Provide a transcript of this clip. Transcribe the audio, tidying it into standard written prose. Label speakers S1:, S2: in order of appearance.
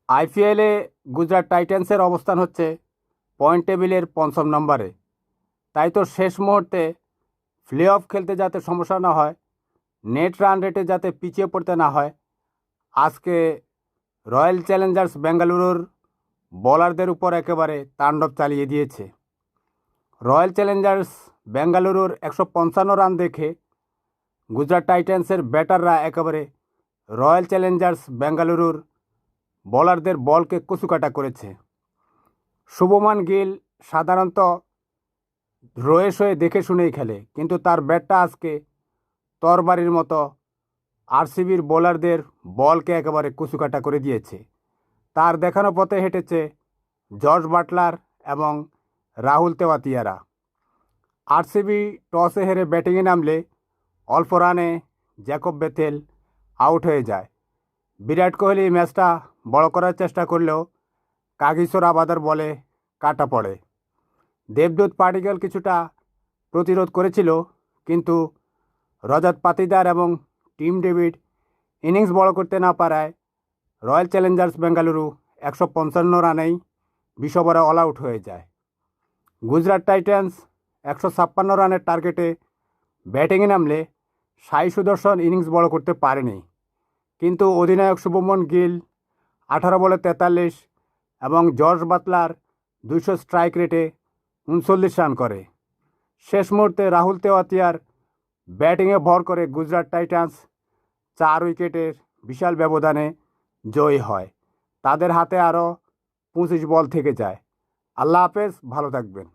S1: আইপিএলে গুজরাট টাইটান্সের অবস্থান হচ্ছে পয়েন্ট টেবিলের পঞ্চম নম্বরে। তাই তো শেষ মুহূর্তে প্লে অফ খেলতে যাতে সমস্যা না হয়, নেট রান রেটে যাতে পিছিয়ে পড়তে না হয়, আজকে রয়্যাল চ্যালেঞ্জার্স বেঙ্গালুরুর বোলারদের উপর একেবারে তাণ্ডব চালিয়ে দিয়েছে। রয়্যাল চ্যালেঞ্জার্স বেঙ্গালুরুর 155 রান দেখে গুজরাট টাইটান্সের ব্যাটাররা একেবারে রয়্যাল চ্যালেঞ্জার্স বেঙ্গালুরুর বোলারদের বলকে কচুকাটা করেছে। শুভমান গিল সাধারণত রয়েস হয়ে দেখে শুনেই খেলে, কিন্তু তার ব্যাটটা আজকে তরবারির মতো আরসিবির বোলারদের বলকে একেবারে কচুকাটা করে দিয়েছে। তার দেখানো পথে হেঁটেছে জর্জ বাটলার এবং রাহুল তেওয়াতিয়ারা। আরসিবি টসে হেরে ব্যাটিংয়ে নামলে অল্প রানে জ্যাকব বেথেল আউট হয়ে যায়। বিরাট কোহলি ম্যাচটা বড় করার চেষ্টা করলেও কাগিসো রাবাদার বলে কাটা পড়ে। দেবদূত পাডিক্কল কিছুটা প্রতিরোধ করেছিল, কিন্তু রজত পাতিদার এবং টিম ডেভিড ইনিংস বড় করতে না পারায় রয়্যাল চ্যালেঞ্জার্স বেঙ্গালুরু 155 রানেই 20 ওভারে অল আউট হয়ে যায়। গুজরাট টাইটান্স 156 রানের টার্গেটে ব্যাটিংয়ে নামলে সাই সুদর্শন ইনিংস বড় করতে পারেনি, কিন্তু অধিনায়ক শুভমন গিল 18 বলে 43 এবং জর্জ বাটলার 200 স্ট্রাইক রেটে 39 রান করে। শেষ মুহূর্তে রাহুল তেওয়াতিয়ার ব্যাটিংয়ে ভর করে গুজরাট টাইটান্স 4 উইকেটের বিশাল ব্যবধানে জয়ী হয়। তাদের হাতে আরও 25 বল থেকে যায়। আল্লাহ হাফেজ, ভালো থাকবেন।